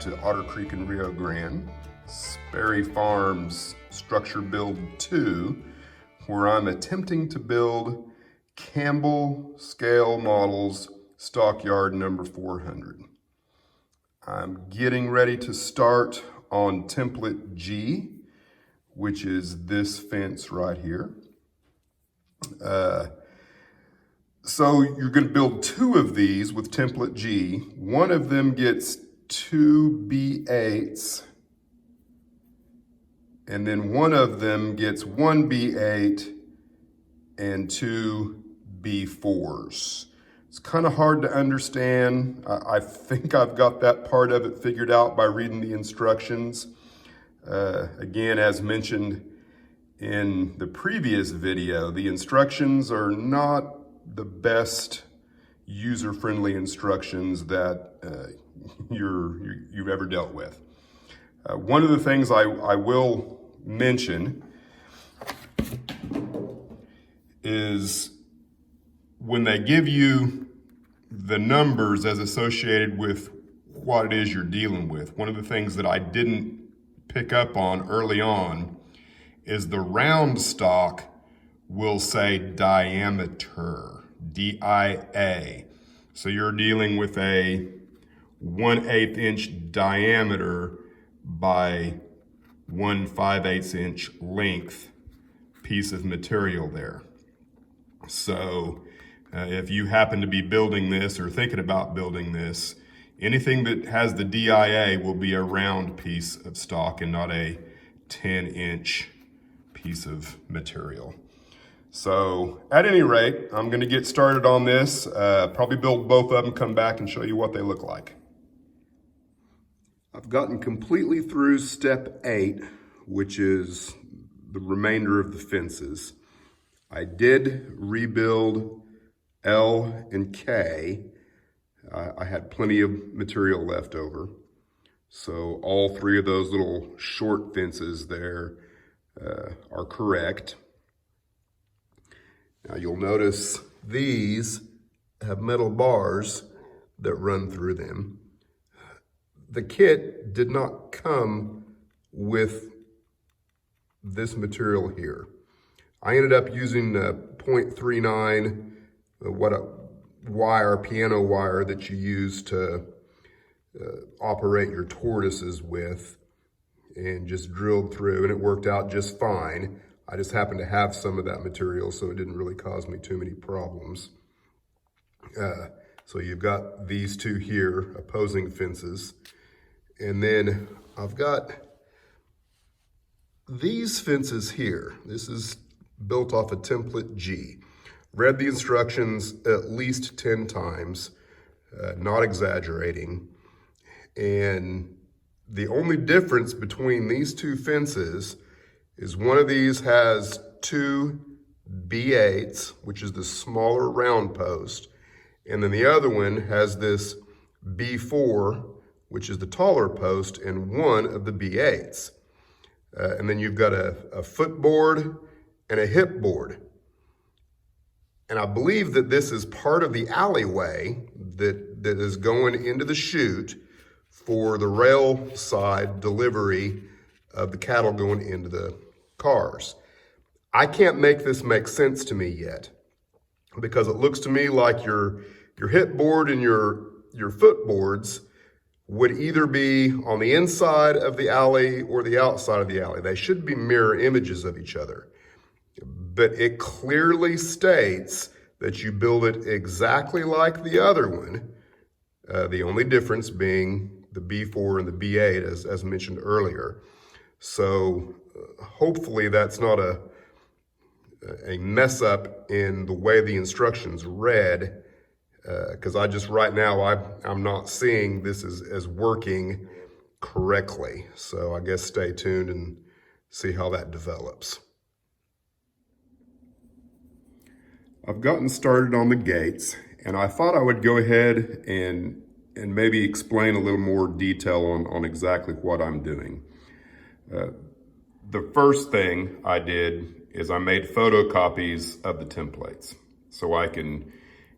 to Otter Creek and Rio Grande, Sperry Farms Structure Build 2, where I'm attempting to build Campbell scale models stockyard number 400. I'm getting ready to start on template G, which is this fence right here. So you're going to build two of these with template G. One of them gets 2 B8s, and then one of them gets 1 B8 and 2 B4s. It's kind of hard to understand. I think I've got that part of it figured out by reading the instructions. Again, as mentioned in the previous video, the instructions are not the best user-friendly instructions that you've ever dealt with. One of the things I will mention is when they give you the numbers as associated with what it is you're dealing with, one of the things that I didn't pick up on early on is the round stock will say diameter, D-I-A. So you're dealing with a 1/8 inch diameter by 1/5/8 inch length piece of material there. So if you happen to be building this or thinking about building this, anything that has the DIA will be a round piece of stock and not a 10-inch piece of material. So at any rate, I'm going to get started on this, probably build both of them, come back and show you what they look like. I've gotten completely through step 8, which is the remainder of the fences. I did rebuild L and K. I had plenty of material left over. So all three of those little short fences there are correct. Now you'll notice these have metal bars that run through them. The kit did not come with this material here. I ended up using 0.39 piano wire that you use to operate your tortoises with, and just drilled through, and it worked out just fine. I just happened to have some of that material, so it didn't really cause me too many problems. So you've got these two here, opposing fences. And then I've got these fences here. This is built off a template G. Read the instructions at least 10 times, not exaggerating. And the only difference between these two fences is one of these has 2 B8s, which is the smaller round post, and then the other one has this B4, which is the taller post, and one of the B8s. And then you've got a footboard and a hip board. And I believe that this is part of the alleyway that is going into the chute for the rail side delivery of the cattle going into the cars. I can't make this make sense to me yet, because it looks to me like your hip board and your footboards would either be on the inside of the alley or the outside of the alley. They should be mirror images of each other. But it clearly states that you build it exactly like the other one, the only difference being the B4 and the B8, as mentioned earlier. So hopefully that's not a mess up in the way the instructions read, because right now I'm not seeing this as working correctly. So I guess stay tuned and see how that develops. I've gotten started on the gates, and I thought I would go ahead and maybe explain a little more detail on exactly what I'm doing. The first thing I did is I made photocopies of the templates so I can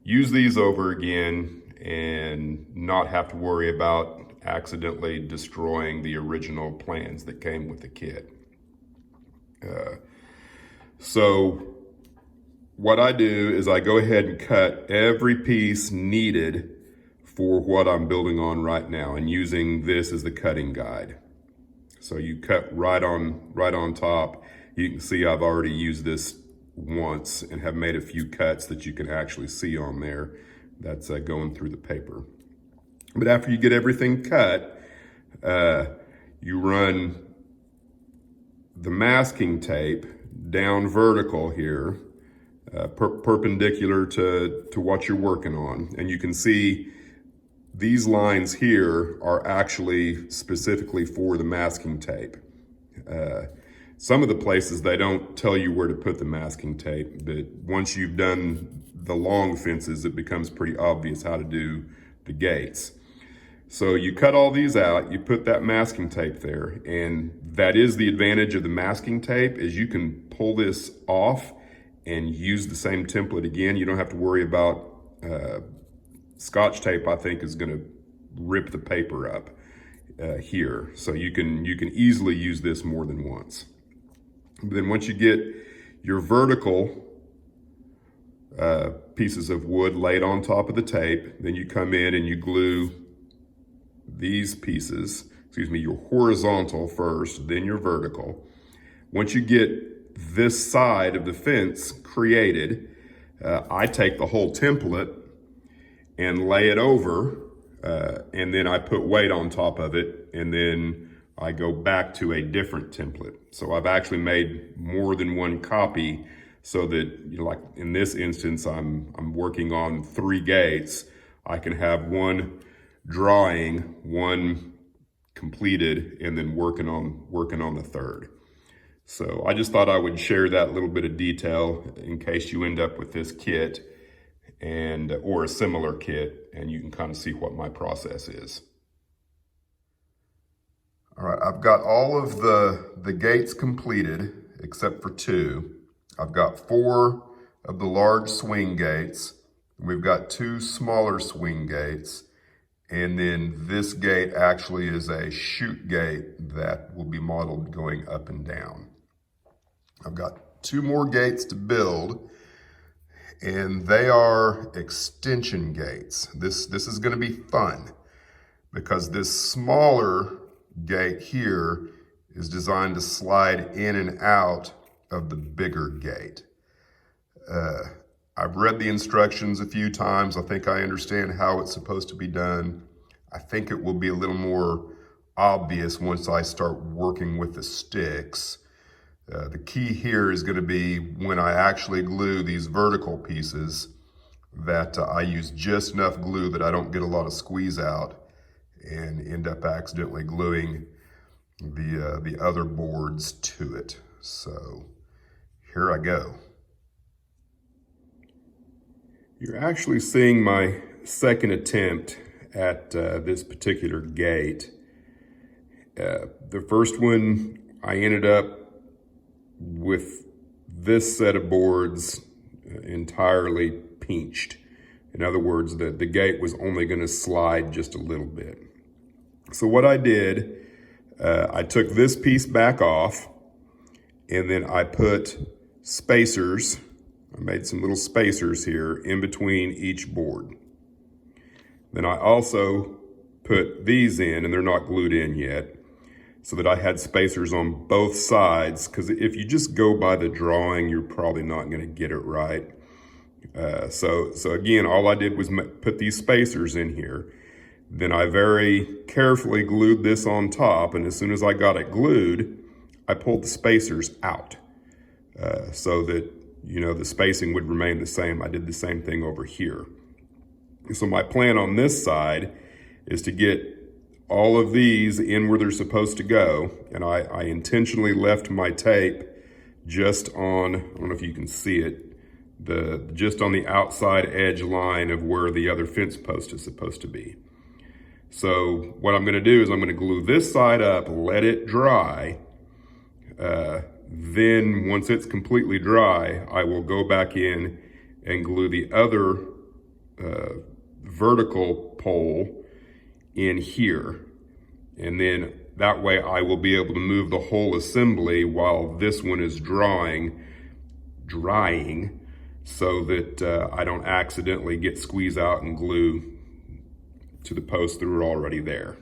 use these over again and not have to worry about accidentally destroying the original plans that came with the kit. So what I do is I go ahead and cut every piece needed for what I'm building on right now, and using this as the cutting guide. So you cut right on top. You can see I've already used this once and have made a few cuts that you can actually see on there. That's going through the paper. But after you get everything cut, you run the masking tape down vertical here, perpendicular to what you're working on. And you can see these lines here are actually specifically for the masking tape. Some of the places they don't tell you where to put the masking tape, but once you've done the long fences, it becomes pretty obvious how to do the gates. So you cut all these out, you put that masking tape there, and that is the advantage of the masking tape, is you can pull this off and use the same template again. You don't have to worry about Scotch tape, I think, is going to rip the paper up here. So you can easily use this more than once. Then once you get your vertical pieces of wood laid on top of the tape, then you come in and you glue these pieces, your horizontal first, then your vertical. Once you get this side of the fence created, I take the whole template and lay it over, and then I put weight on top of it, and then I go back to a different template. So I've actually made more than one copy, so that, like in this instance, I'm working on 3 gates. I can have one drawing, one completed, and then working on the third. So I just thought I would share that little bit of detail in case you end up with this kit or a similar kit, and you can kind of see what my process is. All right, I've got all of the gates completed except for 2. I've got 4 of the large swing gates. We've got 2 smaller swing gates. And then this gate actually is a chute gate that will be modeled going up and down. I've got 2 more gates to build, and they are extension gates. This is going to be fun, because this smaller gate here is designed to slide in and out of the bigger gate. I've read the instructions a few times. I think I understand how it's supposed to be done. I think it will be a little more obvious once I start working with the sticks. The key here is going to be when I actually glue these vertical pieces, that I use just enough glue that I don't get a lot of squeeze out and end up accidentally gluing the other boards to it. So here I go. You're actually seeing my second attempt at this particular gate. The first one, I ended up with this set of boards entirely pinched. In other words, the gate was only going to slide just a little bit. So what I did, I took this piece back off, and then I put spacers. I made some little spacers here in between each board. Then I also put these in, and they're not glued in yet, so that I had spacers on both sides, because if you just go by the drawing, you're probably not going to get it right. So again, all I did was put these spacers in here. Then I very carefully glued this on top, and as soon as I got it glued, I pulled the spacers out, so that, the spacing would remain the same. I did the same thing over here. So my plan on this side is to get all of these in where they're supposed to go, and I intentionally left my tape just on, I don't know if you can see it, just on the outside edge line of where the other fence post is supposed to be. So what I'm going to do is I'm going to glue this side up, let it dry. Then once it's completely dry, I will go back in and glue the other vertical pole in here. And then that way I will be able to move the whole assembly while this one is drying, so that I don't accidentally get squeeze out and glue to the posts that are already there.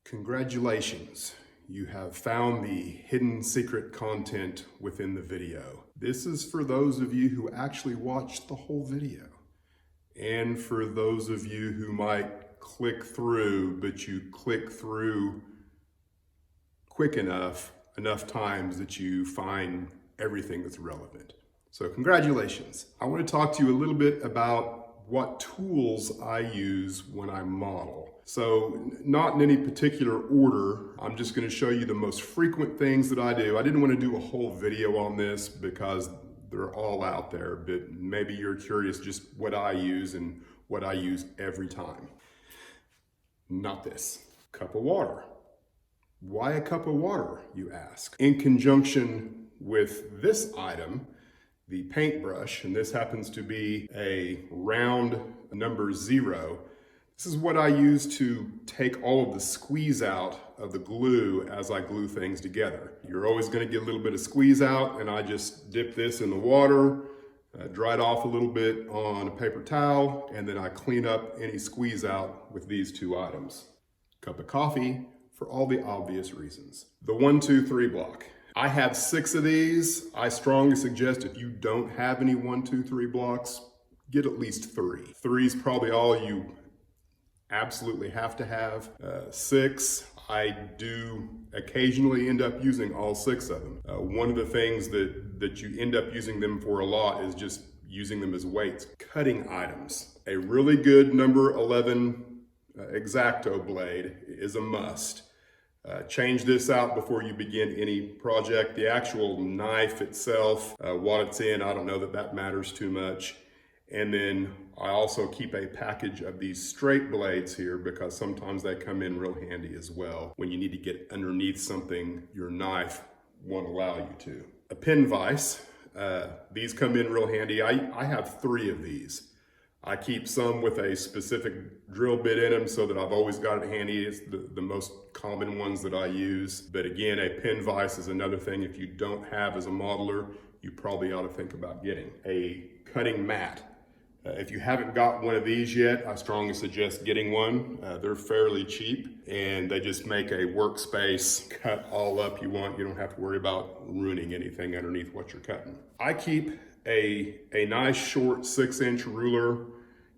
Congratulations, you have found the hidden secret content within the video. This is for those of you who actually watched the whole video, and for those of you who might click through, but you click through quick enough times that you find everything that's relevant. So congratulations. I want to talk to you a little bit about what tools I use when I model. So not in any particular order, I'm just going to show you the most frequent things that I do. I didn't want to do a whole video on this because they're all out there, but maybe you're curious just what I use and what I use every time. Not this. Cup of water. Why a cup of water, you ask? In conjunction with this item, the paintbrush, and this happens to be a round number 0. This is what I use to take all of the squeeze out of the glue as I glue things together. You're always going to get a little bit of squeeze out, and I just dip this in the water, dry it off a little bit on a paper towel, and then I clean up any squeeze out with these two items. Cup of coffee, for all the obvious reasons. The 1, 2, 3 block. I have 6 of these. I strongly suggest if you don't have any 1, 2, 3 blocks, get at least 3. 3 is probably all you absolutely have to have. 6, I do occasionally end up using all 6 of them. One of the things that you end up using them for a lot is just using them as weights. Cutting items. A really good number 11 X-Acto blade is a must. Change this out before you begin any project. The actual knife itself, what it's in, I don't know that matters too much. And then I also keep a package of these straight blades here because sometimes they come in real handy as well when you need to get underneath something your knife won't allow you to. A pin vise, these come in real handy. I have 3 of these. I keep some with a specific drill bit in them so that I've always got it handy. It's the most common ones that I use. But again, a pin vise is another thing if you don't have as a modeler, you probably ought to think about getting. A cutting mat. If you haven't got one of these yet, I strongly suggest getting one. They're fairly cheap and they just make a workspace cut all up you want. You don't have to worry about ruining anything underneath what you're cutting. I keep a nice short 6-inch ruler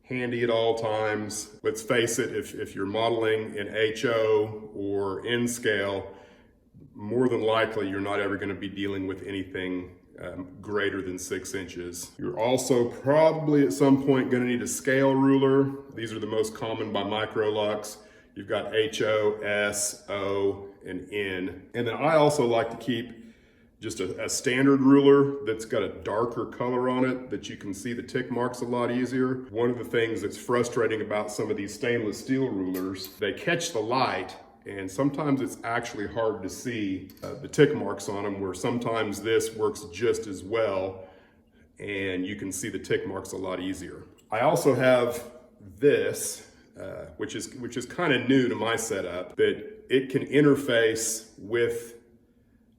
handy at all times. Let's face it, if you're modeling in HO or in scale, more than likely you're not ever going to be dealing with anything greater than 6 inches. You're also probably at some point going to need a scale ruler. These are the most common by Microlux. You've got HO, S, O, and N. And then I also like to keep just a standard ruler that's got a darker color on it that you can see the tick marks a lot easier. One of the things that's frustrating about some of these stainless steel rulers, they catch the light and sometimes it's actually hard to see the tick marks on them, where sometimes this works just as well and you can see the tick marks a lot easier. I also have this, which is kind of new to my setup, but it can interface with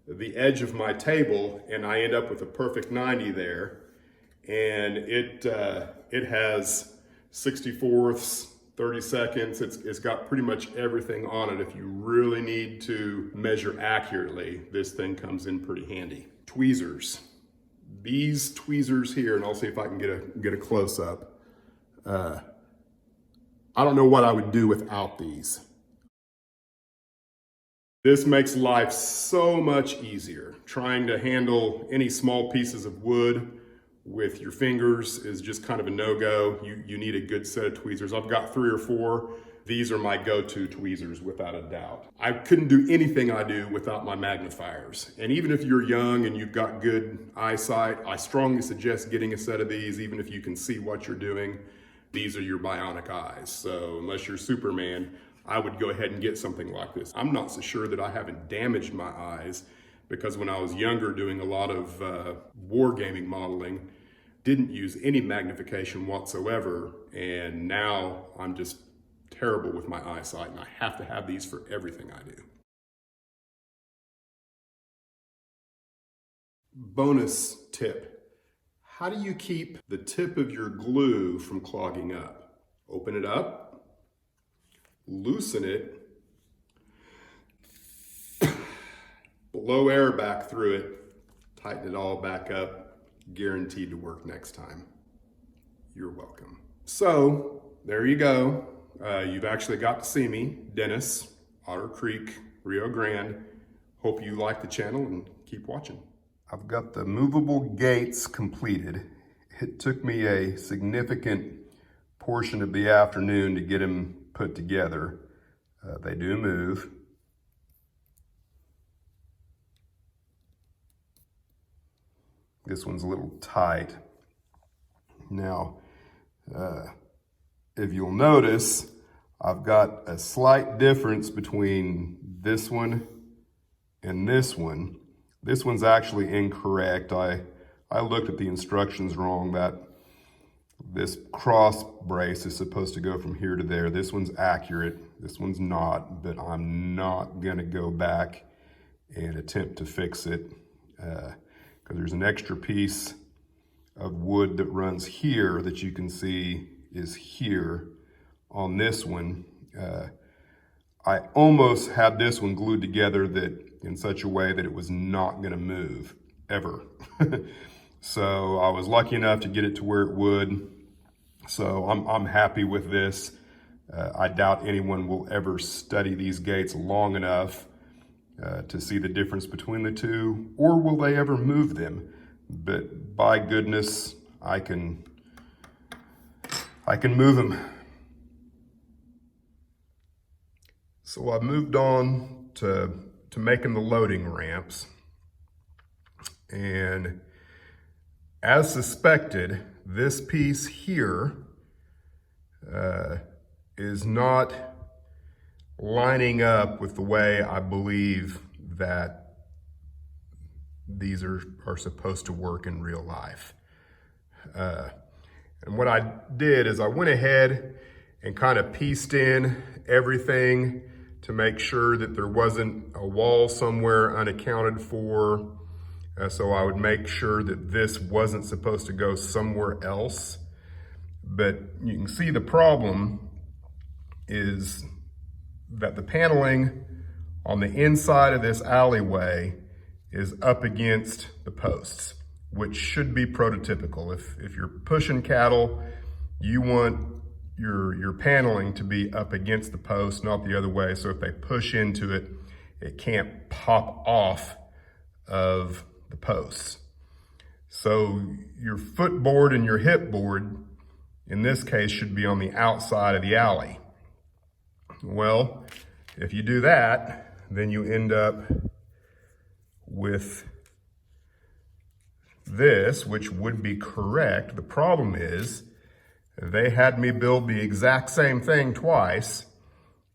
the edge of my table and I end up with a perfect 90 there. And it has 64ths, 30 seconds. It's got pretty much everything on it. If you really need to measure accurately, this thing comes in pretty handy. Tweezers. These tweezers here, and I'll see if I can get a close up. I don't know what I would do without these. This makes life so much easier. Trying to handle any small pieces of wood with your fingers is just kind of a no-go. You need a good set of tweezers. I've got 3 or 4. These are my go-to tweezers without a doubt. I couldn't do anything I do without my magnifiers. And even if you're young and you've got good eyesight, I strongly suggest getting a set of these, even if you can see what you're doing. These are your bionic eyes. So unless you're Superman, I would go ahead and get something like this. I'm not so sure that I haven't damaged my eyes because when I was younger doing a lot of wargaming modeling, didn't use any magnification whatsoever, and now I'm just terrible with my eyesight, and I have to have these for everything I do. Bonus tip: how do you keep the tip of your glue from clogging up? Open it up, loosen it, blow air back through it, tighten it all back up, guaranteed to work next time. You're welcome. So there you go. You've actually got to see me, Dennis, Otter Creek, Rio Grande. Hope you like the channel and keep watching. I've got the movable gates completed. It took me a significant portion of the afternoon to get them put together. They do move. This one's a little tight. Now, if you'll notice, I've got a slight difference between this one and this one. This one's actually incorrect. I looked at the instructions wrong. That this cross brace is supposed to go from here to there. This one's accurate. This one's not, but I'm not gonna go back and attempt to fix it because there's an extra piece of wood that runs here that you can see is here on this one. I almost had this one glued together that in such a way that it was not gonna move, ever. So I was lucky enough to get it to where it would. So I'm happy with this. I doubt anyone will ever study these gates long enough to see the difference between the two, or will they ever move them? But by goodness, I can move them. So I moved on to making the loading ramps. And as suspected, this piece here is not lining up with the way I believe that these are supposed to work in real life. And what I did is I went ahead and kind of pieced in everything to make sure that there wasn't a wall somewhere unaccounted for. So I would make sure that this wasn't supposed to go somewhere else. But you can see the problem is that the paneling on the inside of this alleyway is up against the posts, which should be prototypical. If you're pushing cattle, you want your paneling to be up against the post, not the other way. So if they push into it, it can't pop off of the posts. So your footboard and your hip board, in this case, should be on the outside of the alley. Well, if you do that, then you end up with this, which would be correct. The problem is they had me build the exact same thing twice,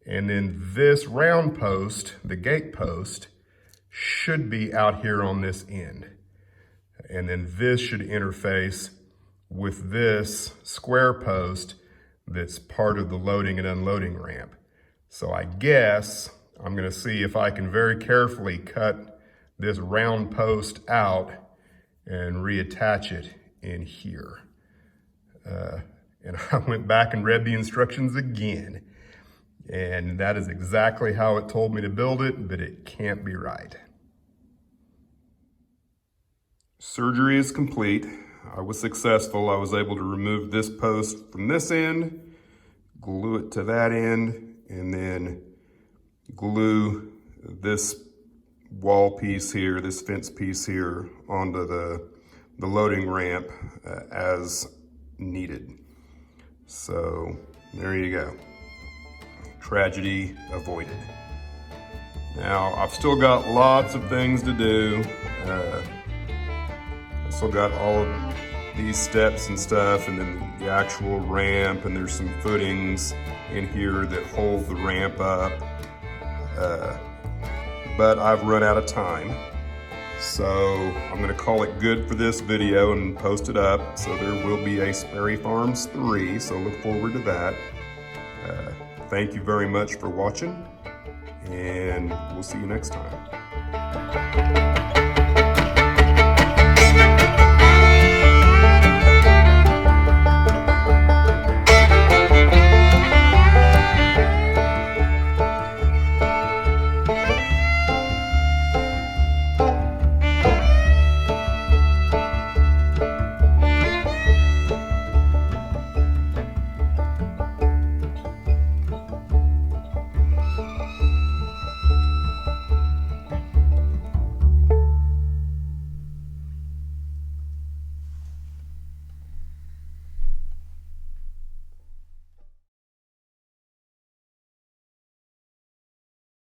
and then this round post, the gate post, should be out here on this end. And then this should interface with this square post that's part of the loading and unloading ramp. So I guess I'm gonna see if I can very carefully cut this round post out and reattach it in here. And I went back and read the instructions again. And that is exactly how it told me to build it, but it can't be right. Surgery is complete. I was successful. I was able to remove this post from this end, glue it to that end, and then glue this wall piece here, this fence piece here, onto the loading ramp as needed. So there you go. Tragedy avoided. Now, I've still got lots of things to do. I've still got all of these steps and stuff, and then the actual ramp, and there's some footings in here that hold the ramp up. But I've run out of time. So I'm going to call it good for this video and post it up. So there will be a Sperry Farms 3, so look forward to that. Thank you very much for watching, and we'll see you next time.